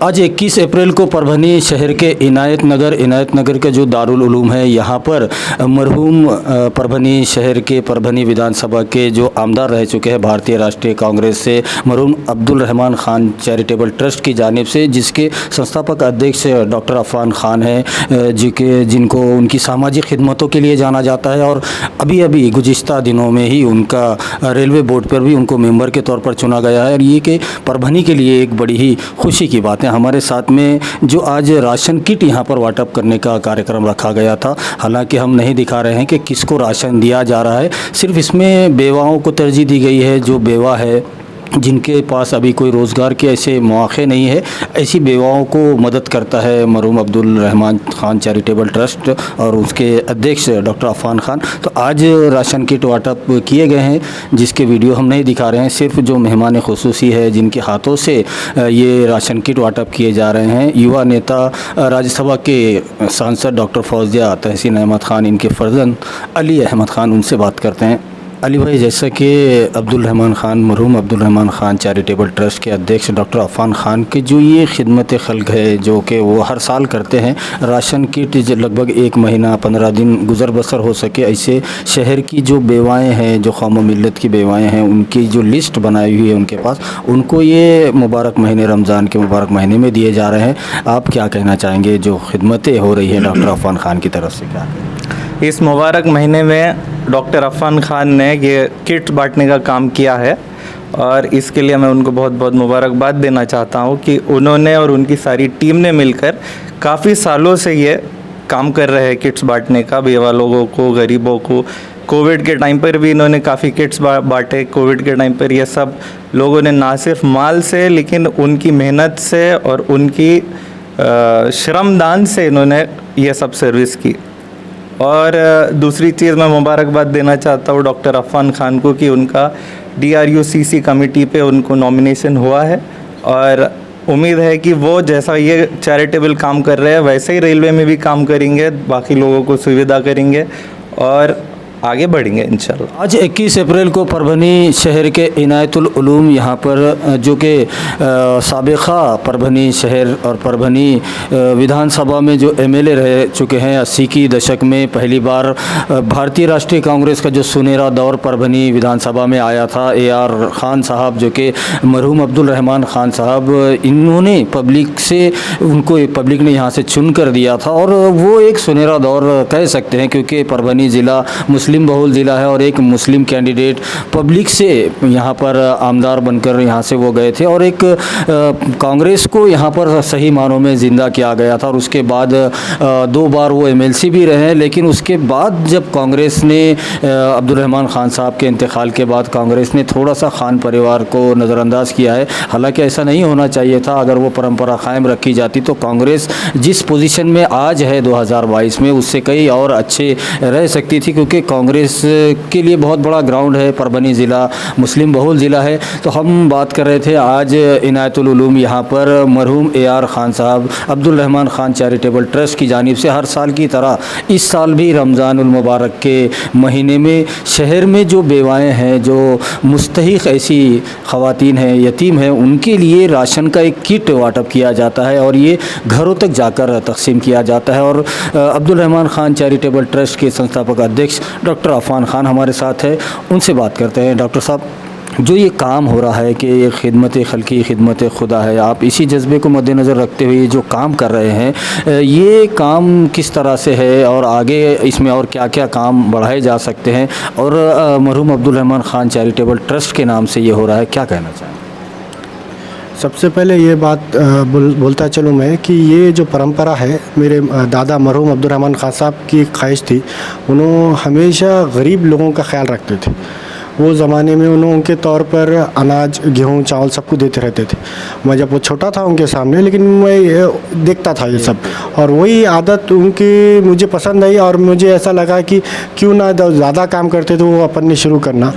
आज 21 अप्रैल को परभनी शहर के इनायत नगर के जो दारुल उलूम है, यहाँ पर मरहूम परभनी शहर के परभनी विधानसभा के जो आमदार रह चुके हैं भारतीय राष्ट्रीय कांग्रेस से मरहूम अब्दुल रहमान खान चैरिटेबल ट्रस्ट की जानिब से, जिसके संस्थापक अध्यक्ष डॉक्टर अफान खान हैं, जिनको उनकी सामाजिक खिदमतों के लिए जाना जाता है और अभी गुज़िश्ता दिनों में ही उनका रेलवे बोर्ड पर भी उनको मेंबर के तौर पर चुना गया है। और ये कि परभनी के लिए एक बड़ी ही खुशी की बात है। हमारे साथ में जो आज राशन किट यहाँ पर वाटअप करने का कार्यक्रम रखा गया था, हालांकि हम नहीं दिखा रहे हैं कि किसको राशन दिया जा रहा है, सिर्फ इसमें बेवाओं को तरजीह दी गई है। जो बेवा है, जिनके पास अभी कोई रोज़गार के ऐसे मौके नहीं है, ऐसी बेवाओं को मदद करता है मरहूम अब्दुल रहमान खान चैरिटेबल ट्रस्ट और उसके अध्यक्ष डॉक्टर अफान खान। तो आज राशन किट वाटअप किए गए हैं, जिसके वीडियो हम नहीं दिखा रहे हैं, सिर्फ जो मेहमान खुसूसी है जिनके हाथों से ये राशन किट वाटअप किए जा रहे हैं, युवा नेता राज्यसभा के सांसद डॉक्टर फौजिया तहसीन अहमद खान, इनके फर्जंद अली अहमद खान, उनसे बात करते हैं। अली भाई, जैसा कि मरहूम अब्दुल रहमान खान चैरिटेबल ट्रस्ट के अध्यक्ष डॉक्टर अफान खान के जो ये खिदमत खल्क है, जो कि वो हर साल करते हैं, राशन किट लगभग 1 महीना 15 दिन गुजर बसर हो सके, ऐसे शहर की जो बेवाएँ हैं, जो कौम मिल्लत की बेवाएँ हैं, उनकी जो लिस्ट बनाई हुई है उनके पास, उनको ये मुबारक महीने, रमज़ान के मुबारक महीने में दिए जा रहे हैं। आप क्या कहना चाहेंगे जो खिदमतें हो रही हैं डॉक्टर अफान खान की तरफ से? क्या इस मुबारक महीने में डॉक्टर अफान खान ने ये किट बांटने का काम किया है और इसके लिए मैं उनको बहुत बहुत मुबारकबाद देना चाहता हूँ कि उन्होंने और उनकी सारी टीम ने मिलकर काफ़ी सालों से ये काम कर रहे हैं किट्स बांटने का, बेवा लोगों को, गरीबों को। कोविड के टाइम पर भी इन्होंने काफ़ी किट्स बांटे। कोविड के टाइम पर ये सब लोगों ने ना सिर्फ माल से, लेकिन उनकी मेहनत से और उनकी श्रमदान से इन्होंने ये सब सर्विस की। और दूसरी चीज़ मैं मुबारकबाद देना चाहता हूँ डॉक्टर अफान खान को कि उनका DRUCC कमेटी पे उनको नॉमिनेशन हुआ है और उम्मीद है कि वो जैसा ये चैरिटेबल काम कर रहे हैं वैसे ही रेलवे में भी काम करेंगे, बाकी लोगों को सुविधा करेंगे और आगे बढ़ेंगे इंशाल्लाह। आज 21 अप्रैल को परभनी शहर के इनायतुल उलूम यहाँ पर, जो कि साबिक़ा परभनी शहर और परभनी विधानसभा में जो MLA रह चुके हैं, 80 की दशक में पहली बार भारतीय राष्ट्रीय कांग्रेस का जो सुनहरा दौर परभनी विधानसभा में आया था। AR खान साहब, जो कि मरहूम अब्दुल रहमान खान साहब, इन्होंने पब्लिक ने यहाँ से चुन कर दिया था और वो एक सुनहरा दौर कह सकते हैं, क्योंकि परभनी ज़िला मुस्लिम बहुल ज़िला है और एक मुस्लिम कैंडिडेट पब्लिक से यहाँ पर आमदार बनकर यहाँ से वो गए थे और एक कांग्रेस को यहाँ पर सही मानों में ज़िंदा किया गया था। और उसके बाद 2 बार वो MLC भी रहे, लेकिन उसके बाद जब कांग्रेस ने अब्दुल रहमान खान साहब के इंतकाल के बाद कांग्रेस ने थोड़ा सा खान परिवार को नज़रअंदाज किया है। हालांकि ऐसा नहीं होना चाहिए था। अगर वो परंपरा कायम रखी जाती तो कांग्रेस जिस पोजीशन में आज है 2022 में, उससे कई और अच्छे रह सकती थी, क्योंकि कांग्रेस के लिए बहुत बड़ा ग्राउंड है। परभनी ज़िला मुस्लिम बहुल ज़िला है। तो हम बात कर रहे थे आज इनायतुल उलूम यहाँ पर मरहूम AR खान साहब अब्दुल रहमान खान चैरिटेबल ट्रस्ट की जानिब से हर साल की तरह इस साल भी रमज़ानुल मुबारक के महीने में शहर में जो बेवाएँ हैं, जो मुस्तहिक ऐसी ख़वातीन हैं, यतीम हैं, उनके लिए राशन का एक किट वाटअप किया जाता है और ये घरों तक जाकर तकसीम किया जाता है। और अब्दुल रहमान खान चैरिटेबल ट्रस्ट के संस्थापक अध्यक्ष डॉक्टर अफान खान हमारे साथ है, उनसे बात करते हैं। डॉक्टर साहब, जो ये काम हो रहा है कि ये खिदमत खल्की खिदमत खुदा है, आप इसी जज्बे को मद्देनज़र रखते हुए जो काम कर रहे हैं, ये काम किस तरह से है और आगे इसमें और क्या क्या काम बढ़ाए जा सकते हैं, और मरहूम अब्दुल रहमान खान चैरिटेबल ट्रस्ट के नाम से ये हो रहा है, क्या कहना चाहें? सबसे पहले ये बात बोलता चलूँ मैं कि ये जो परंपरा है, मेरे दादा मरहूम अब्दुल रहमान खान साहब की ख्वाहिश थी। उन्होंने हमेशा गरीब लोगों का ख्याल रखते थे। वो ज़माने में उनके तौर पर अनाज, गेहूँ, चावल सबको देते रहते थे। मैं जब वो छोटा था उनके सामने, लेकिन मैं देखता था ये सब, और वही आदत उनकी मुझे पसंद आई और मुझे ऐसा लगा कि क्यों ना ज़्यादा काम करते तो वो अपन ने शुरू करना।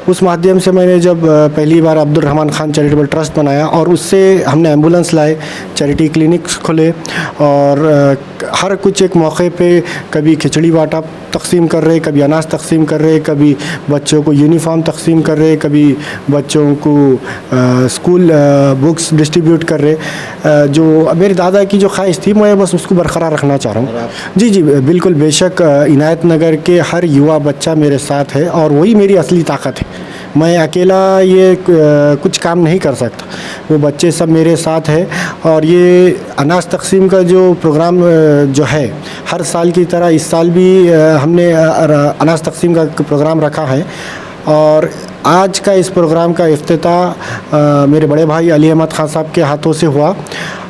उस माध्यम से मैंने जब पहली बार अब्दुल रहमान खान चैरिटेबल ट्रस्ट बनाया और उससे हमने एम्बुलेंस लाए, चैरिटी क्लिनिक्स खोले और हर कुछ एक मौके पे कभी खिचड़ी बाटा तकसीम कर रहे, कभी अनाज तकसीम कर रहे, कभी बच्चों को यूनिफॉर्म यूनिफॉर्म तकसीम कर रहे, कभी बच्चों को स्कूल बुक्स डिस्ट्रीब्यूट कर रहे। जो मेरे दादा की जो ख्वाहिश थी मैं बस उसको बरकरार रखना चाह रहा हूँ। जी जी बिल्कुल, बेशक इनायत नगर के हर युवा बच्चा मेरे साथ है और वही मेरी असली ताकत है। मैं अकेला ये कुछ काम नहीं कर सकता, वो बच्चे सब मेरे साथ है। और ये अनाज तकसीम का जो प्रोग्राम जो है हर साल की तरह इस साल भी हमने अनाज तकसीम का प्रोग्राम रखा है। और आज का इस प्रोग्राम का इफ्तिताह मेरे बड़े भाई अली अहमद खान साहब के हाथों से हुआ।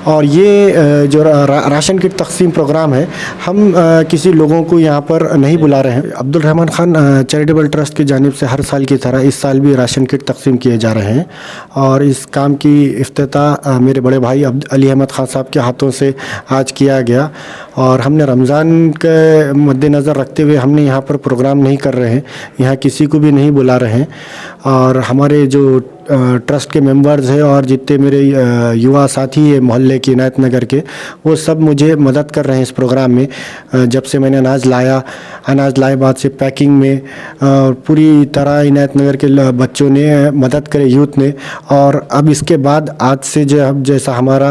और ये जो राशन किट तकसीम प्रोग्राम है, हम किसी लोगों को यहाँ पर नहीं बुला रहे हैं। अब्दुल रहमान खान चैरिटेबल ट्रस्ट की जानिब से हर साल की तरह इस साल भी राशन किट तकसीम किए जा रहे हैं। और इस काम की इफ्तिताह मेरे बड़े भाई अली अहमद खान साहब के हाथों से आज किया गया। और हमने रमज़ान के मद्देनज़र रखते हुए हमने यहाँ पर प्रोग्राम नहीं कर रहे हैं, यहाँ किसी को भी नहीं बुला रहे हैं। और हमारे जो ट्रस्ट के मेंबर्स हैं और जितने मेरे युवा साथी हैं मोहल्ले के इनायत नगर के, वो सब मुझे मदद कर रहे हैं इस प्रोग्राम में। जब से मैंने अनाज लाए बाद से पैकिंग में पूरी तरह इनायत नगर के बच्चों ने मदद करे, यूथ ने। और अब इसके बाद आज से जैसा हमारा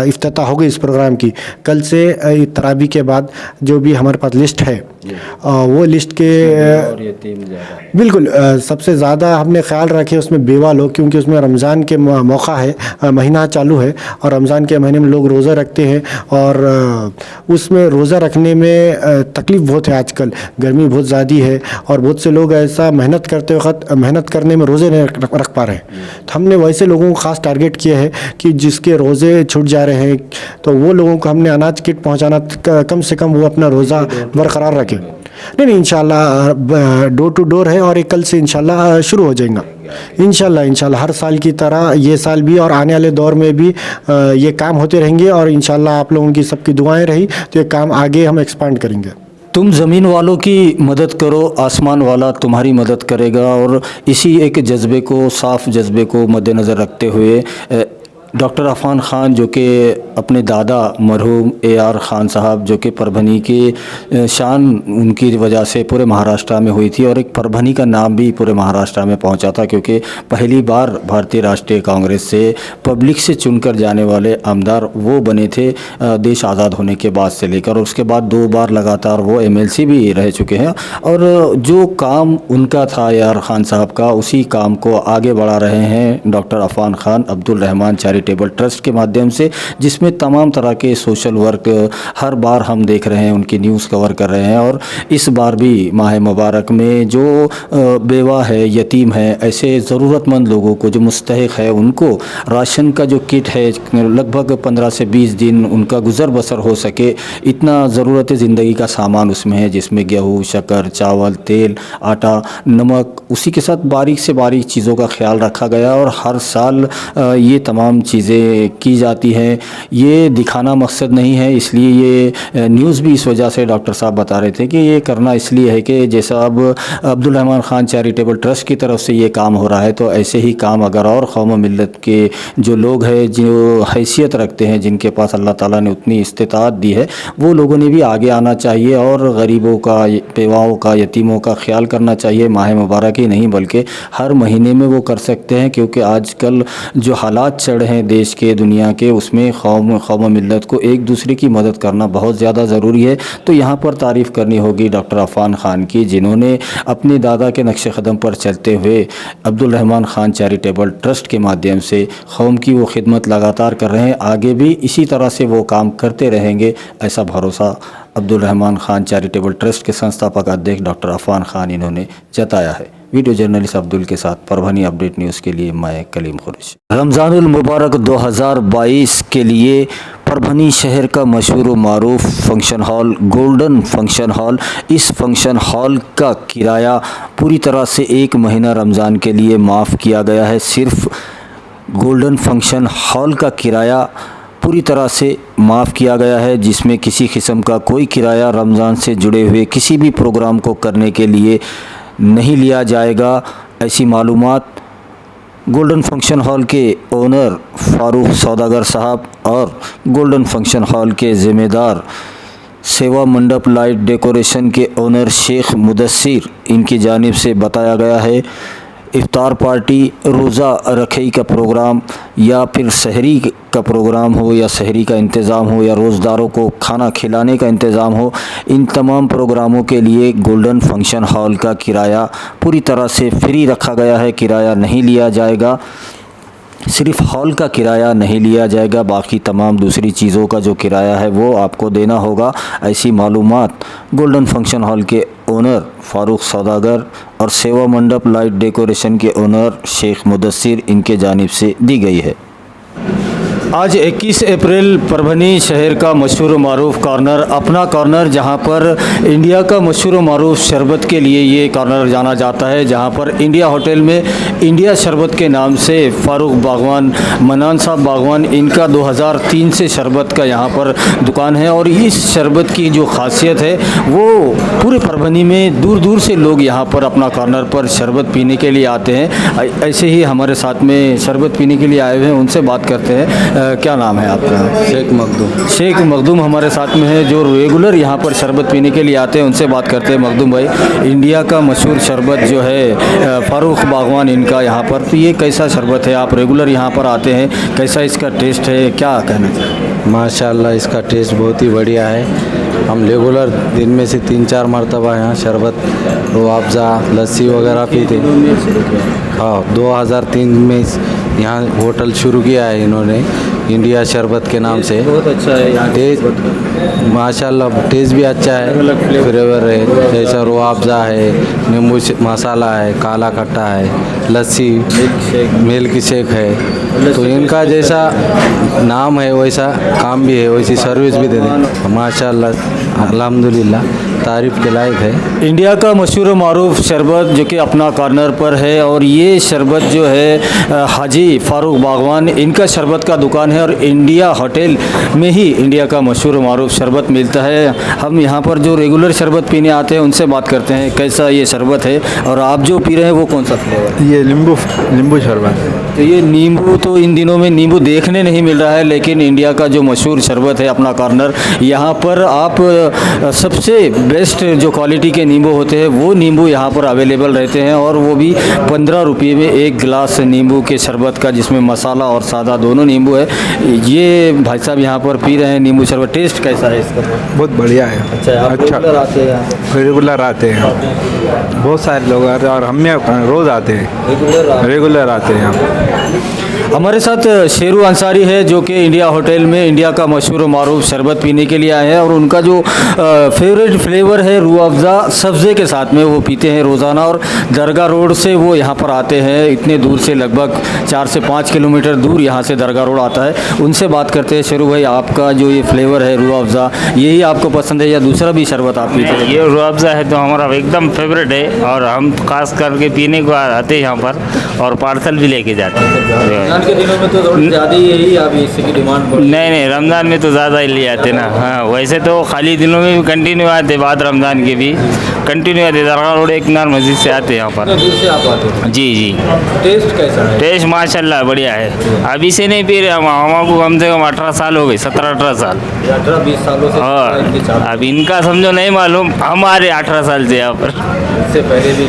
इफ्तिताह हो गई इस प्रोग्राम की, कल से तरावी के बाद जो भी हमारे पास लिस्ट है वो लिस्ट के बिल्कुल सबसे ज़्यादा हमने ख्याल रखे उसमें बेवा लोग, क्योंकि उसमें रमज़ान के मौका है, महीना चालू है और रमज़ान के महीने में लोग रोज़ा रखते हैं। और उसमें रोज़ा रखने में तकलीफ़ बहुत है, आजकल गर्मी बहुत ज़्यादा है और बहुत से लोग ऐसा मेहनत करते वक्त मेहनत करने में रोज़े नहीं रख पा रहे हैं। तो हमने वैसे लोगों को ख़ास टारगेट किया है कि जिसके रोज़े छूट जा रहे हैं, तो वो लोगों को हमने अनाज किट पहुँचाना, कम से कम वो अपना रोज़ा बरकरार रखें। नहीं इंशाल्लाह डोर टू डोर है और एक कल से इंशाल्लाह शुरू हो जाएगा। इंशाल्लाह हर साल की तरह ये साल भी और आने वाले दौर में भी ये काम होते रहेंगे। और इंशाल्लाह आप लोगों की सबकी दुआएं रही तो ये काम आगे हम एक्सपांड करेंगे। तुम ज़मीन वालों की मदद करो, आसमान वाला तुम्हारी मदद करेगा। और इसी एक जज्बे को, साफ़ जज्बे को मद्देनज़र रखते हुए डॉक्टर अफ़ान ख़ान जो कि अपने दादा मरहूम AR ख़ान साहब जो कि परभनी के शान उनकी वजह से पूरे महाराष्ट्र में हुई थी और एक परभनी का नाम भी पूरे महाराष्ट्र में पहुंचा था, क्योंकि पहली बार भारतीय राष्ट्रीय कांग्रेस से पब्लिक से चुनकर जाने वाले आमदार वो बने थे देश आज़ाद होने के बाद से लेकर। उसके बाद 2 बार लगातार वो MLC भी रह चुके हैं। और जो काम उनका था AR ख़ान साहब का, उसी काम को आगे बढ़ा रहे हैं doctor Affan Khan Abdul Rahman charitable trust के माध्यम से, जिसमें तमाम तरह के सोशल वर्क हर बार हम देख रहे हैं, उनकी न्यूज़ कवर कर रहे हैं। और इस बार भी माह मुबारक में जो बेवा है, यतीम है, ऐसे ज़रूरतमंद लोगों को जो मुस्तहिक है उनको राशन का जो किट है, लगभग 15 से 20 दिन उनका गुज़र बसर हो सके, इतना ज़रूरत ज़िंदगी का सामान उसमें है, जिसमें गेहूँ, शक्कर, चावल, तेल, आटा, नमक, उसी के साथ बारीक से बारीक चीज़ों का ख्याल रखा गया। और हर साल ये तमाम चीज़ें की जाती है। ये दिखाना मकसद नहीं है, इसलिए ये न्यूज़ भी इस वजह से डॉक्टर साहब बता रहे थे कि ये करना इसलिए है कि जैसा अब अब्दुल रहमान ख़ान चैरिटेबल ट्रस्ट की तरफ से ये काम हो रहा है, तो ऐसे ही काम अगर और कौम मिल्लत के जो लोग हैं, जो हैसियत रखते हैं, जिनके पास अल्लाह ताला ने उतनी इस्तिताअत दी है, वो लोगों ने भी आगे आना चाहिए और गरीबों का, बेवाओं का, यतीमों का ख्याल करना चाहिए। माह मुबारक ही नहीं बल्कि हर महीने में वो कर सकते हैं, क्योंकि आजकल जो हालात चढ़ रहे हैं देश के, दुनिया के, उसमें कौम मिल्लत को एक दूसरे की मदद करना बहुत ज़्यादा ज़रूरी है। तो यहाँ पर तारीफ़ करनी होगी डॉक्टर अफ़ान ख़ान की, जिन्होंने अपने दादा के नक्शे क़दम पर चलते हुए अब्दुल रहमान ख़ान चैरिटेबल ट्रस्ट के माध्यम से कौम की वो खिदमत लगातार कर रहे हैं। आगे भी इसी तरह से वो काम करते रहेंगे, ऐसा भरोसा अब्दुल रहमान ख़ान चैरिटेबल ट्रस्ट के संस्थापक अध्यक्ष डॉक्टर अफ़ान ख़ान इन्होंने जताया है। वीडियो जर्नलिस्ट अब्दुल के साथ परभनी अपडेट न्यूज़ के लिए मैं कलीम खुरशी। रमज़ानुल मुबारक 2022 के लिए परभनी शहर का मशहूर व मारूफ function hall golden function hall, इस फंक्शन हॉल का किराया पूरी तरह से 1 महीना रमज़ान के लिए माफ़ किया गया है। सिर्फ गोल्डन फंक्शन हॉल का किराया पूरी तरह से माफ़ किया गया है, जिसमें किसी किस्म का कोई किराया रमज़ान से जुड़े हुए किसी भी प्रोग्राम को करने के लिए नहीं लिया जाएगा। ऐसी मालूमात गोल्डन फंक्शन हॉल के ओनर फ़ारूक सौदागर साहब और गोल्डन फंक्शन हॉल के ज़िम्मेदार सेवा मंडप लाइट डेकोरेशन के ओनर शेख मुदस्सिर, इनकी जानिब से बताया गया है। इफ्तार पार्टी, रोज़ा रखई का प्रोग्राम या फिर सहरी का प्रोग्राम हो या सहरी का इंतज़ाम हो या रोज़दारों को खाना खिलाने का इंतज़ाम हो, इन तमाम प्रोग्रामों के लिए गोल्डन फंक्शन हॉल का किराया पूरी तरह से फ्री रखा गया है। किराया नहीं लिया जाएगा, सिर्फ हॉल का किराया नहीं लिया जाएगा, बाकी तमाम दूसरी चीज़ों का जो किराया है वो आपको देना होगा। ऐसी मालूमात गोल्डन फंक्शन हॉल के ओनर फ़ारूक सौदागर और सेवा मंडप लाइट डेकोरेशन के ओनर शेख मुदस्सिर इनके जानिब से दी गई है। आज 21 अप्रैल परभनी शहर का मशहूर मारूफ कॉर्नर, अपना कॉर्नर, जहां पर इंडिया का मशहूर मारूफ शरबत के लिए ये कॉर्नर जाना जाता है, जहां पर इंडिया होटल में इंडिया शरबत के नाम से फ़ारूक बागवान, मनान साहब बागवान, इनका 2003 से शरबत का यहाँ पर दुकान है। और इस शरबत की जो खासियत है वो पूरे परभनी में दूर दूर से लोग यहाँ पर अपना कॉर्नर पर शरबत पीने के लिए आते हैं। ऐसे ही हमारे साथ में शरबत पीने के लिए आए हुए हैं, उनसे बात करते हैं। क्या नाम है आपका? शेख मखदूम। शेख मखदूम हमारे साथ में है जो रेगुलर यहाँ पर शरबत पीने के लिए आते हैं, उनसे बात करते हैं। मखदूम भाई, इंडिया का मशहूर शरबत जो है फ़ारूक बागवान इनका यहाँ पर, तो ये कैसा शरबत है? आप रेगुलर यहाँ पर आते हैं, कैसा इसका टेस्ट है, क्या कहना चाहिए? माशाल्लाह इसका टेस्ट बहुत ही बढ़िया है। हम रेगुलर दिन में से 3-4 मरतबा यहाँ शरबत, रुअफ़ज़ा, लस्सी वगैरह पीते हैं। हाँ, 2003 में यहाँ होटल शुरू किया है इन्होंने इंडिया शरबत के नाम से। बहुत अच्छा है यहाँ टेस्ट, माशाल्लाह टेस्ट भी अच्छा है, फ्लेवर है, जैसा रुअफ़ज़ा है, नींबू मसाला है, काला खट्टा है, लस्सी, मिल्क शेक है। तो इनका जैसा नाम है वैसा काम भी है, वैसी सर्विस भी दे दें। माशाल्लाह अल्हम्दुलिल्लाह तारीफ़ के लायक है। इंडिया का मशहूर मारूफ शरबत जो कि अपना कॉर्नर पर है, और ये शरबत जो है हाजी फ़ारूक बागवान इनका शरबत का दुकान है, और इंडिया होटल में ही इंडिया का मशहूर मारूफ शरबत मिलता है। हम यहाँ पर जो रेगुलर शरबत पीने आते हैं उनसे बात करते हैं कैसा ये शरबत है, और आप जो पी रहे हैं वो कौन सा फ्लेवर है? ये नींबू शरबत। तो ये नींबू, तो इन दिनों में नींबू देखने नहीं मिल रहा है, लेकिन इंडिया का जो मशहूर शरबत है अपना कॉर्नर, यहाँ पर आप सबसे बेस्ट जो क्वालिटी के नींबू होते हैं वो नींबू यहाँ पर अवेलेबल रहते हैं, और वो भी 15 रुपये में एक गिलास नींबू के शरबत का, जिसमें मसाला और सादा दोनों नींबू है। ये भाई साहब यहाँ पर पी रहे हैं नींबू शरबत। टेस्ट कैसा है इसका? बहुत बढ़िया है। अच्छा, आप रेगुलर आते हैं यहाँ पर? रेगुलर आते हैं, बहुत सारे लोग आते हैं और हम रोज़ आते हैं, रेगुलर आते हैं यहाँ। हमारे साथ शेरू अंसारी है जो कि इंडिया होटल में इंडिया का मशहूर मारूफ शरबत पीने के लिए आए हैं, और उनका जो फेवरेट फ्लेवर है रुअफ़ज़ा सब्ज़े के साथ में वो पीते हैं रोज़ाना, और दरगाह रोड से वो यहाँ पर आते हैं, इतने दूर से, लगभग 4 से 5 किलोमीटर दूर यहाँ से दरगाह रोड आता है। उनसे बात करते हैं। शेरू भाई, आपका जो ये फ्लेवर है रुअफ़ज़ा, यही आपको पसंद है या दूसरा भी शरबत आप पीते हैं? ये रुअफ़ज़ा है तो हमारा एकदम फेवरेट है, और हम खास करके पीने को आते हैं यहाँ पर, और पार्सल भी लेके जाते हैं। रमज़ान के दिनों में तो थोड़ी ज़्यादा ही यही आप इसकी डिमांड? नहीं, रमज़ान में तो ज़्यादा ही ले आते ना। हाँ, वैसे तो खाली दिनों में भी कंटिन्यू आते, बाद रमज़ान के भी कंटिन्यू आते। दरगाह रोड एक मीनार मस्जिद से आते हैं यहाँ पर। दूर से आप आते हैं? जी। टेस्ट कैसा है? टेस्ट माशाल्लाह बढ़िया है। अभी से नहीं पी रहे हम, हमको कम से कम 18 साल हो गए, 17-18 साल। 18-20 सालों से? हाँ, अब इनका समझो नहीं मालूम, हमारे 18 साल से यहाँ पर। इससे पहले भी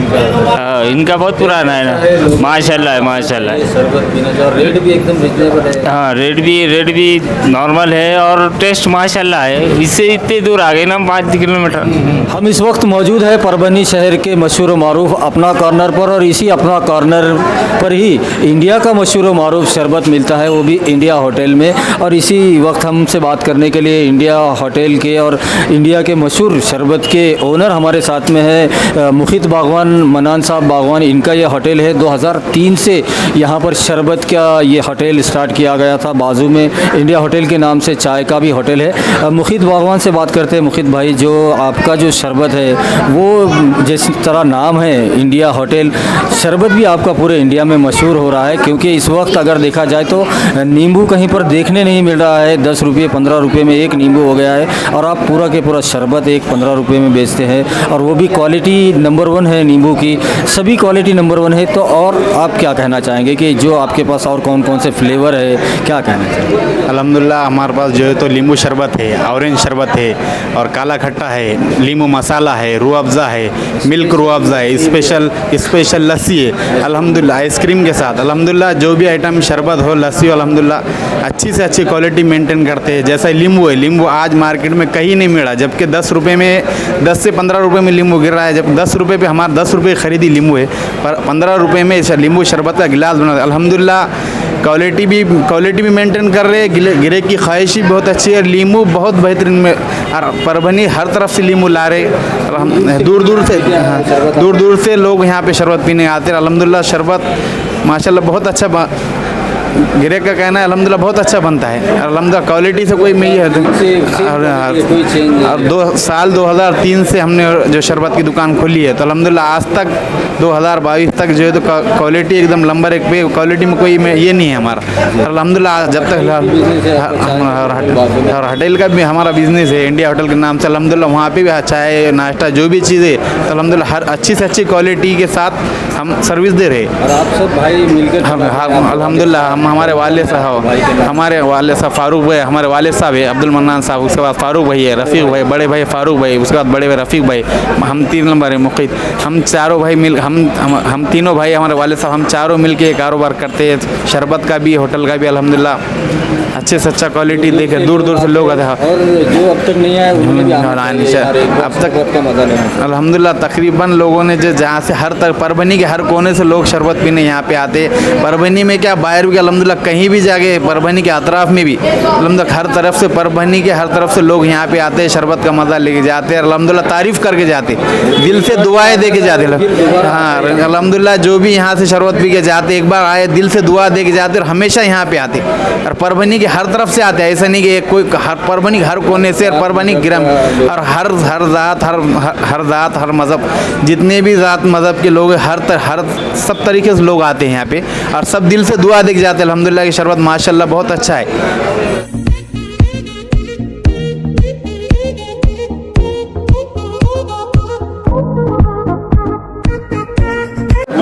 इनका बहुत पुराना है ना। माशाल्लाह माशाल्लाह। शरबत पीना चाहिए, और रेट भी एकदम रिजनेबल है। हाँ, रेट भी नॉर्मल है, और टेस्ट माशाल्लाह है। इससे इतने दूर आ गए ना, 5 किलोमीटर। हम इस वक्त मौजूद है परभनी शहर के मशहूर मारूफ अपना कॉर्नर पर, और इसी अपना कॉर्नर पर ही इंडिया का मशहूर मारूफ शरबत मिलता है, वो भी इंडिया होटल में। और इसी वक्त हमसे बात करने के लिए इंडिया होटल के और इंडिया के मशहूर शरबत के ओनर हमारे साथ में है मुखित बागवान, मनान साहब बागवान। इनका ये होटल है, 2003 से यहाँ पर शरबत का ये होटल स्टार्ट किया गया था। बाजू में इंडिया होटल के नाम से चाय का भी होटल है। मुखित बागवान से बात करते हैं। मुखित भाई, जो आपका जो शरबत है वो जिस तरह नाम है इंडिया होटल, शरबत भी आपका पूरे इंडिया में मशहूर हो रहा है, क्योंकि इस वक्त अगर देखा जाए तो नींबू कहीं पर देखने नहीं मिल रहा है। 10 रुपये 15 रुपये में एक नींबू हो गया है, और आप पूरा के पूरा शरबत एक 15 रुपये में बेचते हैं, और वो भी क्वालिटी नंबर 1 है नींबू की, सभी क्वालिटी नंबर 1 है। तो और आप क्या कहना चाहेंगे कि जो आपके पास और कौन कौन से फ्लेवर है, क्या कहना चाहिए? अल्हम्दुलिल्लाह हमारे पास जो है तो नींबू शरबत है, ऑरेंज शरबत है और काला खट्टा है, नींबू मसाला है, रूह अफ़ज़ा है, मिल्क रूह अफ़ज़ा है, स्पेशल लस्सी है अल्हम्दुलिल्लाह आइसक्रीम के साथ। अल्हम्दुलिल्लाह जो भी आइटम शरबत हो, लस्सी हो, अल्हम्दुलिल्लाह अच्छी से अच्छी क्वालिटी मेंटेन करते हैं। जैसा नींबू है, नींबू आज मार्केट में कहीं नहीं मिला, जबकि 10 रुपये में 10 से 15 रुपये में नींबू गिर रहा है। जब 10 रुपये पे हमारा 10 रुपये खरीदी नींबू है, पर 15 रुपये में नींबू शरबत का गिलास बना। अल्हम्दुलिल्लाह क्वालिटी भी मेंटेन कर रहे हैं, गिरे की ख्वाहिश भी बहुत अच्छी है। नींबू बहुत बेहतरीन में, और परभनी हर तरफ से नींबू ला रहे, और हम दूर दूर से लोग यहाँ पे शरबत पीने आते हैं। अल्हम्दुलिल्लाह शरबत माशाल्लाह बहुत अच्छा गिरे का कहना है अल्हम्दुलिल्लाह बहुत अच्छा बनता है। अल्हम्दुलिल्लाह क्वालिटी से कोई में ये और साल 2003 से हमने जो शरबत की दुकान खोली है, तो अल्हम्दुलिल्लाह आज तक 2022 तक जो है तो क्वालिटी एकदम नंबर 1 पे, क्वालिटी में कोई में ये नहीं है हमारा। अल्हम्दुलिल्लाह जब तक और होटल का भी हमारा बिजनेस है इंडिया होटल के नाम से। अल्हम्दुलिल्लाह वहाँ पे भी चाय नाश्ता जो भी चीज़ें, तो अल्हम्दुलिल्लाह हर अच्छी से अच्छी क्वालिटी के साथ हम सर्विस दे रहे हैं। और आप सब भाई मिलकर अल्हम्दुलिल्लाह हम हमारे वाले साहब फारूक भाई, हमारे वाले साहब है अब्दुल मन्नान साहब, उसके बाद फारूक भाई है, रफ़ीक भाई, बड़े भाई फारूक भाई, उसके बाद बड़े भाई रफ़ीक भाई, हम 3 नंबर है मुक़ीद। हम चारों भाई मिल हम तीनों भाई, हमारे वाले साहब, हम चारों मिल के कारोबार करते हैं, शरबत का भी होटल का भी। अल्हम्दुलिल्लाह अच्छे से अच्छा क्वालिटी देखे, दूर दूर से लोग आते हैं। और जो अब तक नहीं आए उन्होंने भी अब तक का मज़ा लेना। अल्हम्दुलिल्लाह तकरीबन लोगों ने जो जहाँ से हर तक परभनी के हर कोने से लोग शरबत पीने यहाँ पे आते। परभनी में क्या बाहर भी अल्हम्दुलिल्लाह कहीं भी जाके, परभनी के अतराफ़ में भी अल्हम्दुलिल्लाह हर तरफ से, परभनी के हर तरफ से लोग यहाँ पे आते हैं, शरबत का मज़ा लेके जाते हैं। अल्हम्दुलिल्लाह तारीफ़ करके जाते, दिल से दुआएं दे के जाते। हाँ अल्हम्दुलिल्लाह जो भी यहाँ से शरबत पी के जाते, एक बार आए दिल से दुआ दे के जाते और हमेशा यहाँ पे आते। और परभनी के हर तरफ से आते हैं, ऐसा नहीं कि कोई परभनी हर कोने से, और परभनी गिरम और हर ज़ात हर मज़हब, जितने भी ज़ात मज़हब के लोग हर सब तरीके से लोग आते हैं यहाँ पे, और सब दिल से दुआ दे के जाते हैं। अल्हम्दुलिल्लाह की शरबत माशाल्लाह बहुत अच्छा है।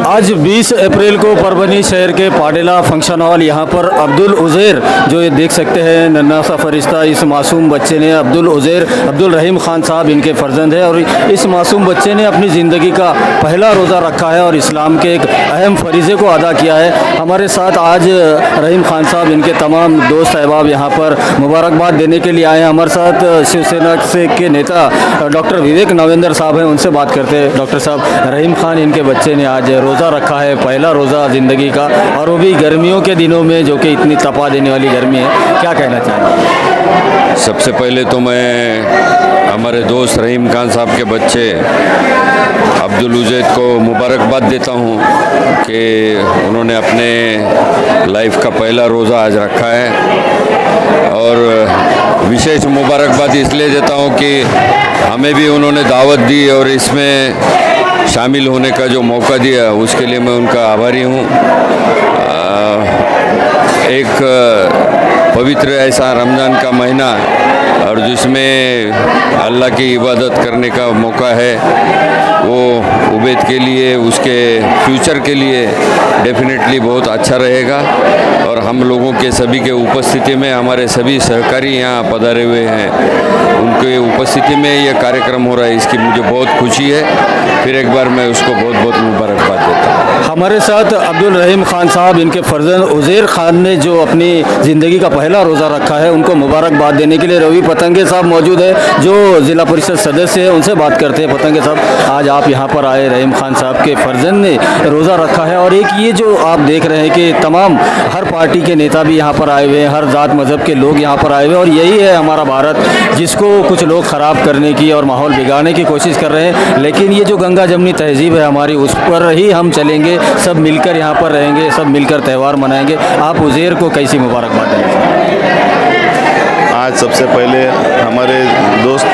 आज 20 अप्रैल को परभनी शहर के पाडेला फंक्शन हॉल यहाँ पर अब्दुल उज़ैर, जो ये देख सकते हैं नन्हा सा फरिश्ता, इस मासूम बच्चे ने अब्दुल उज़ैर अब्दुल रहीम ख़ान साहब इनके फ़र्जंद है, और इस मासूम बच्चे ने अपनी ज़िंदगी का पहला रोज़ा रखा है और इस्लाम के एक अहम फ़रीज़े को अदा किया है। हमारे साथ आज रहीम ख़ान साहब, इनके तमाम दोस्त अहबाब यहाँ पर मुबारकबाद देने के लिए आए हैं। हमारे साथ शिवसेना से के नेता डॉक्टर विवेक नवेंद्र साहब हैं, उनसे बात करते हैं। डॉक्टर साहब, रहीम ख़ान इनके बच्चे ने आज रोज़ा रखा है, पहला रोज़ा ज़िंदगी का, और वो भी गर्मियों के दिनों में, जो कि इतनी तपा देने वाली गर्मी है, क्या कहना चाहेंगे? सबसे पहले तो मैं हमारे दोस्त रहीम खान साहब के बच्चे अब्दुल उज़ैर को मुबारकबाद देता हूँ कि उन्होंने अपने लाइफ का पहला रोज़ा आज रखा है। और विशेष मुबारकबाद इसलिए देता हूँ कि हमें भी उन्होंने दावत दी और इसमें शामिल होने का जो मौका दिया, उसके लिए मैं उनका आभारी हूँ। एक पवित्र ऐसा रमज़ान का महीना और जिसमें अल्लाह की इबादत करने का मौका है, वो उबैद के लिए, उसके फ्यूचर के लिए डेफिनेटली बहुत अच्छा रहेगा। और हम लोगों के सभी के उपस्थिति में हमारे सभी सहकारी यहाँ पधारे हुए हैं, उनके उपस्थिति में ये कार्यक्रम हो रहा है, इसकी मुझे बहुत खुशी है। फिर एक बार मैं उसको बहुत बहुत मुबारकबाद देता हूँ। हमारे साथ अब्दुल रहीम ख़ान साहब, इनके फ़र्जंद उज़ैर ख़ान ने जो अपनी ज़िंदगी का पहला रोज़ा रखा है, उनको मुबारकबाद देने के लिए रवि पतंगे साहब मौजूद है, जो ज़िला परिषद सदस्य है। उनसे बात करते हैं। पतंगे साहब, आज आप यहाँ पर आए, रहीम ख़ान साहब के फ़र्जंद ने रोज़ा रखा है, और एक ये जो आप देख रहे हैं कि तमाम हर पार्टी के नेता भी यहाँ पर आए हुए हैं, हर ज़ात मज़हब के लोग यहाँ पर आए हुए हैं, और यही है हमारा भारत, जिसको कुछ लोग ख़राब करने की और माहौल बिगाड़ने की कोशिश कर रहे हैं। लेकिन ये जो गंगा जमनी तहज़ीब है हमारी, उस पर ही हम चलेंगे, सब मिलकर यहाँ पर रहेंगे, सब मिलकर त्यौहार मनाएंगे। आप उज़ैर को कैसी मुबारकबाद देंगे? आज सबसे पहले हमारे दोस्त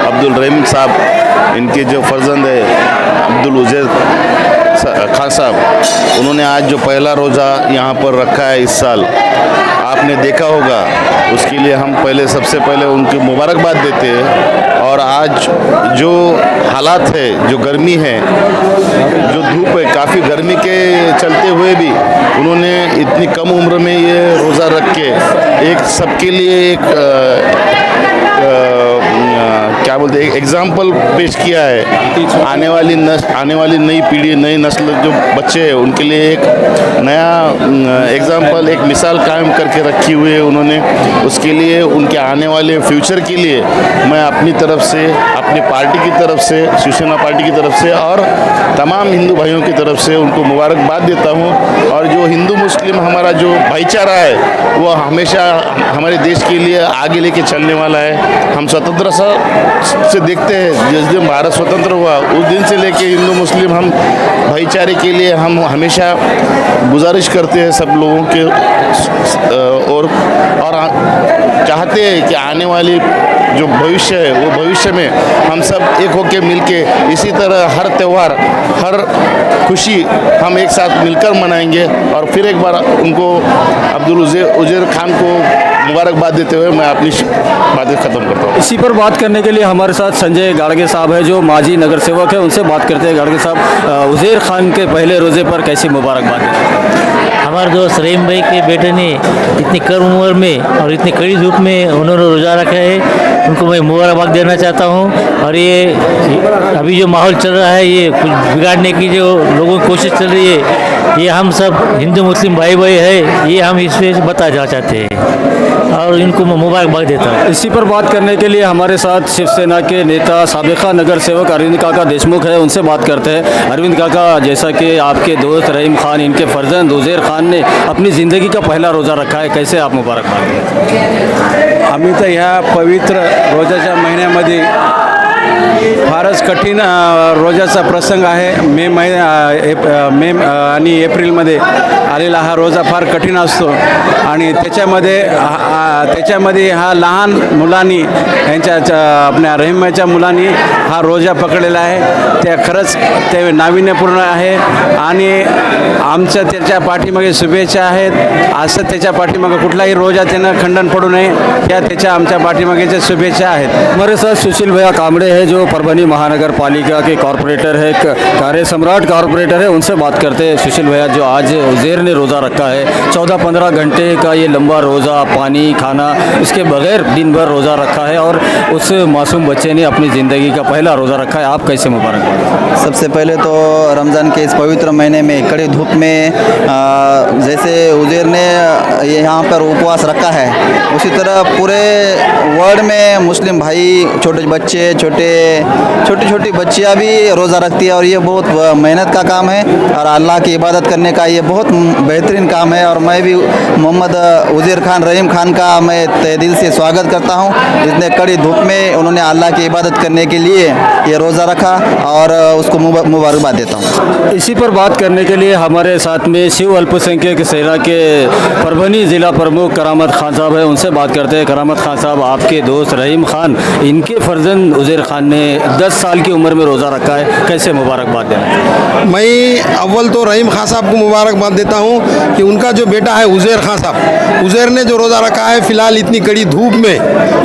अब्दुल रहीम साहब, इनके जो फ़र्जंद है अब्दुल उज़ैर खान साहब, उन्होंने आज जो पहला रोज़ा यहाँ पर रखा है इस साल, आपने देखा होगा, उसके लिए हम पहले सबसे पहले उनकी मुबारकबाद देते हैं। और आज जो हालात है, जो गर्मी है, जो धूप है, काफ़ी गर्मी के चलते हुए भी उन्होंने इतनी कम उम्र में ये रोज़ा रख के एक सबके लिए एक क्या बोलते हैं, एक एग्जाम्पल पेश किया है। आने वाली नई पीढ़ी, नई नस्ल जो बच्चे हैं उनके लिए एक नया एग्जाम्पल, एक मिसाल कायम करके रखी हुई है उन्होंने। उसके लिए, उनके आने वाले फ्यूचर के लिए मैं अपनी तरफ से, अपनी पार्टी की तरफ से, शिवसेना पार्टी की तरफ से और तमाम हिंदू भाइयों की तरफ से उनको मुबारकबाद देता हूँ। और जो हिंदू मुस्लिम हमारा जो भाईचारा है वो हमेशा हमारे देश के लिए आगे लेके चलने वाला है। हम स्वतंत्र से देखते हैं, जिस दिन भारत स्वतंत्र हुआ उस दिन से लेके हिंदू मुस्लिम हम भाईचारे के लिए हम हमेशा गुजारिश करते हैं सब लोगों के, और चाहते हैं कि आने वाली जो भविष्य है वो भविष्य में हम सब एक होकर मिलके इसी तरह हर त्यौहार, हर खुशी हम एक साथ मिलकर मनाएंगे। और फिर एक बार उनको अब्दुल उज़ैर खान को मुबारकबाद देते हुए मैं अपनी बातें ख़त्म करता हूँ। इसी पर बात करने के लिए हमारे साथ संजय गाड़गे साहब है जो माजी नगर सेवक है, उनसे बात करते हैं। गाड़गे साहब, उज़ैर खान के पहले रोज़े पर कैसी मुबारकबाद दें? हमारे दोस्त रहीम भाई के बेटे ने इतनी कम उम्र में और इतनी कड़ी धूप में उन्होंने रोज़ा रखा है, उनको मैं मुबारकबाद देना चाहता हूँ। और ये अभी जो माहौल चल रहा है, ये कुछ बिगाड़ने की जो लोगों की कोशिश चल रही है, ये हम सब हिंदू मुस्लिम भाई भाई है, ये हम इसमें बताना चाहते हैं और इनको मैं मुबारकबाद देता हूँ। इसी पर बात करने के लिए हमारे साथ शिवसेना के नेता साबिका नगर सेवक अरविंद काका देशमुख है, उनसे बात करते हैं। अरविंद काका, जैसा कि आपके दोस्त रहीम खान, इनके फर्जंद उज़ैर खान ने अपनी ज़िंदगी का पहला रोज़ा रखा है, कैसे आप मुबारकबाद दें? आम्ही तर ह्या पवित्र रोजाच्या महिन्यामध्ये फारच कठीण रोजाचा प्रसंग आहे। मे आणि एप्रिलमध्ये आलेला हा रोजा फार कठीण असतो आणि त्याच्यामध्ये हा लहान मुलांनी यांच्या आपल्या रहिमाच्या मुलांनी हा रोजा पकडलेला आहे। त्या खरंच ते नाविन्यपूर्ण आहे आणि आमच्या त्याच्या पाठीमागे शुभेच्छा आहेत। असं त्याच्या पाठीमागे कुठलाही रोजा त्यानं खंडन पडू नये या त्याच्या आमच्या पाठीमागेच्या शुभेच्छा आहेत। हमारे साथ सुशील भैया कामड़े हैं जो परभनी महानगर पालिका के कॉरपोरेटर है, कार्य सम्राट कॉरपोरेटर है, उनसे बात करते हैं। सुशील भैया, जो आज उज़ैर ने रोज़ा रखा है, 14-15 घंटे का ये लंबा रोज़ा, पानी खाना इसके बगैर दिन भर रोज़ा रखा है और उस मासूम बच्चे ने अपनी ज़िंदगी का पहला रोज़ा रखा है, आप कैसे मुबारक? सबसे पहले तो रमज़ान के इस पवित्र महीने में कड़ी धूप में जैसे उज़ैर ने यहाँ पर उपवास रखा है, उसी तरह पूरे वर्ल्ड में मुस्लिम भाई, छोटे बच्चे, छोटी छोटी बच्चियाँ भी रोज़ा रखती है और ये बहुत मेहनत का काम है और अल्लाह की इबादत करने का ये बहुत बेहतरीन काम है। और मैं भी मोहम्मद उज़ैर खान, रहीम खान का मैं तहे दिल से स्वागत करता हूँ। इतने कड़ी धूप में उन्होंने अल्लाह की इबादत करने के लिए ये रोज़ा रखा और उसको मुबारकबाद देता हूँ। इसी पर बात करने के लिए हमारे साथ में शिव अल्पसंख्यक सेना के परभनी ज़िला प्रमुख करामत खान साहब है, उनसे बात करते हैं। करामत खान साहब, आपके दोस्त रहीम खान, इनके फर्जंद उज़ैर खान ने 10 साल की उम्र में रोज़ा रखा है, कैसे मुबारकबाद देना? मैं अव्वल तो रहीम खान साहब को मुबारकबाद देता हूँ कि उनका जो बेटा है उज़ैर खान साहब, उज़ैर ने जो रोज़ा रखा है, फ़िलहाल इतनी कड़ी धूप में,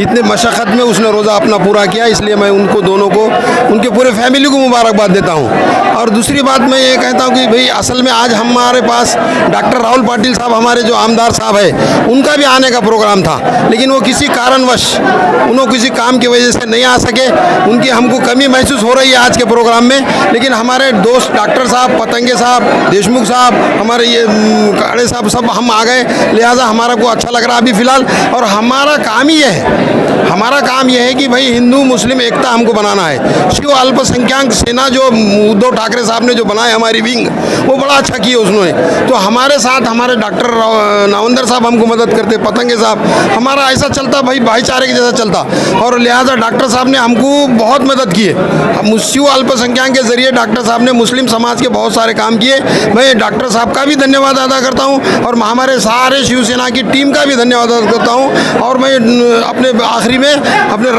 इतने मशक्क़त में उसने रोज़ा अपना पूरा किया, इसलिए मैं उनको दोनों को, उनके पूरे फैमिली को मुबारकबाद देता हूँ। और दूसरी बात मैं ये कहता हूँ कि भाई असल में आज हमारे पास डॉक्टर राहुल पाटिल साहब, हमारे जो आमदार साहब है, उनका भी आने का प्रोग्राम था, लेकिन वो किसी कारणवश उन्होंने किसी काम की वजह से नहीं आ सके। उनकी हमको कमी महसूस हो रही है आज के प्रोग्राम में, लेकिन हमारे दोस्त डॉक्टर साहब, पतंगे साहब, देशमुख साहब, हमारे ये काड़े साहब, सब हम आ गए, लिहाजा हमारा को अच्छा लग रहा है अभी फ़िलहाल। और हमारा काम ही ये है कि भाई हिंदू मुस्लिम एकता हमको बनाना है। शिव अल्पसंख्यक सेना जो उद्धव ठाकरे साहब ने जो बनाए हमारी विंग, वो बड़ा अच्छा किया उसने। तो हमारे साथ हमारे डॉक्टर नावंदर साहब हमको मदद करते, पतंगे साहब, हमारा ऐसा चलता भाई, भाईचारे के जैसा चलता। और लिहाजा डॉक्टर साहब ने हमको बहुत मदद की है। शिव अल्पसंख्यक के ज़रिए डॉक्टर साहब ने मुस्लिम समाज के बहुत सारे काम किए। मैं डॉक्टर साहब का भी धन्यवाद अदा करता हूँ और हमारे सारे शिवसेना की टीम का भी धन्यवाद अदा करता हूँ। और मैं अपने आखिरी में अपने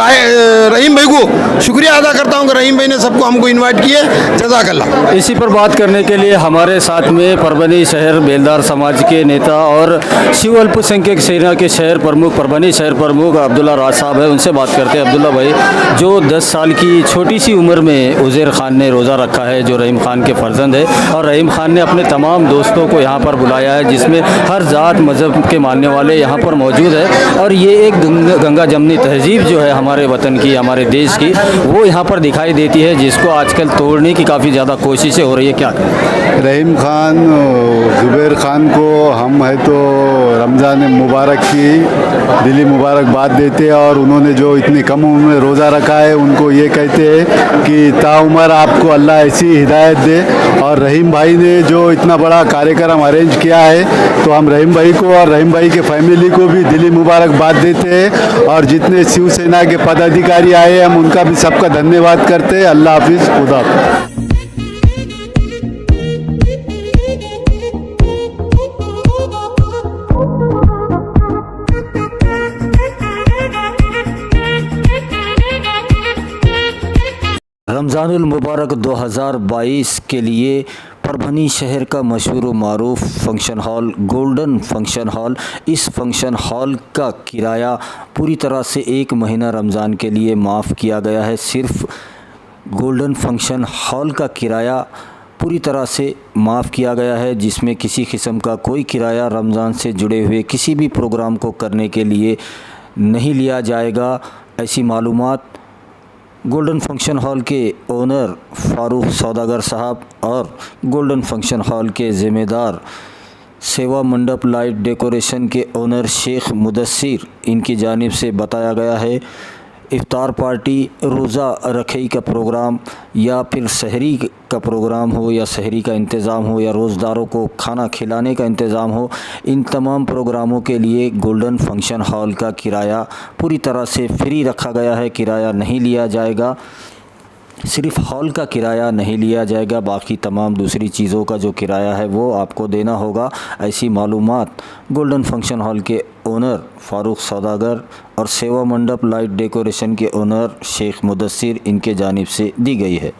रहीम भाई को शुक्रिया अदा करता हूँ कि रहीम भाई ने सबको हमको इन्वाइट किया। है। जज़ाकल्लाह। इसी पर बात करने के लिए हमारे साथ में परभनी शहर बेलदार समाज के नेता और शिव अल्पसंख्यक सेना के शहर प्रमुख परभनी शहर प्रमुख अब्दुल्ला राज साहब है। उनसे बात करते हैं। अब्दुल्ला भाई, जो 10 साल की छोटी सी उम्र में उज़ैर खान ने रोज़ा रखा है, जो रहीम खान के फर्जंद है, और रहीम खान ने अपने तमाम दोस्तों को यहाँ पर बुलाया है, जिसमें हर जात मज़हब के मानने वाले यहाँ पर मौजूद है। और ये एक गंगा जमनी तहजीब जो है हमारे वतन की, हमारे देश की, वो यहाँ पर दिखाई देती है, जिसको आजकल तोड़ने की काफ़ी ज़्यादा कोशिशें हो रही है। क्या करें? रहीम खान, ज़ुबैर खान को हम है तो रमज़ान मुबारक की दिली मुबारकबाद देते हैं, और उन्होंने जो इतनी कम उम्र में रोज़ा रखा है उनको ये कहते हैं कि ताउमर आपको अल्लाह ऐसी हिदायत दे। और रहीम भाई ने जो इतना बड़ा कार्यक्रम अरेंज किया है, तो हम रहीम भाई को और रहीम भाई के फैमिली को भी दिली मुबारकबाद देते हैं। और जितने शिवसेना के पदाधिकारी आए हैं, हम उनका भी सबका धन्यवाद करते हैं। अल्लाह हाफिज़, खुदा हाफिज़। रमज़ानुल मुबारक 2022 के लिए परभनी शहर का मशहूर व मारूफ function hall golden function hall, इस फंक्शन हॉल का किराया पूरी तरह से 1 महीना रमज़ान के लिए माफ़ किया गया है। सिर्फ गोल्डन फंक्शन हॉल का किराया पूरी तरह से माफ़ किया गया है, जिसमें किसी किस्म का कोई किराया रमज़ान से जुड़े हुए किसी भी प्रोग्राम को करने के लिए नहीं लिया जाएगा। ऐसी मालूमात गोल्डन फंक्शन हॉल के ओनर फ़ारूक सौदागर साहब और गोल्डन फंक्शन हॉल के ज़िम्मेदार सेवा मंडप लाइट डेकोरेशन के ओनर शेख मुदस्सिर, इनकी जानिब से बताया गया है। इफ्तार पार्टी, रोज़ा रखई का प्रोग्राम, या फिर सहरी का प्रोग्राम हो, या सहरी का इंतज़ाम हो, या रोज़दारों को खाना खिलाने का इंतज़ाम हो, इन तमाम प्रोग्रामों के लिए गोल्डन फंक्शन हॉल का किराया पूरी तरह से फ्री रखा गया है। किराया नहीं लिया जाएगा, सिर्फ हॉल का किराया नहीं लिया जाएगा, बाकी तमाम दूसरी चीज़ों का जो किराया है वो आपको देना होगा। ऐसी मालूमात गोल्डन फंक्शन हॉल के ओनर फ़ारूक सौदागर और सेवा मंडप लाइट डेकोरेशन के ओनर शेख मुदस्सिर, इनके जानिब से दी गई है।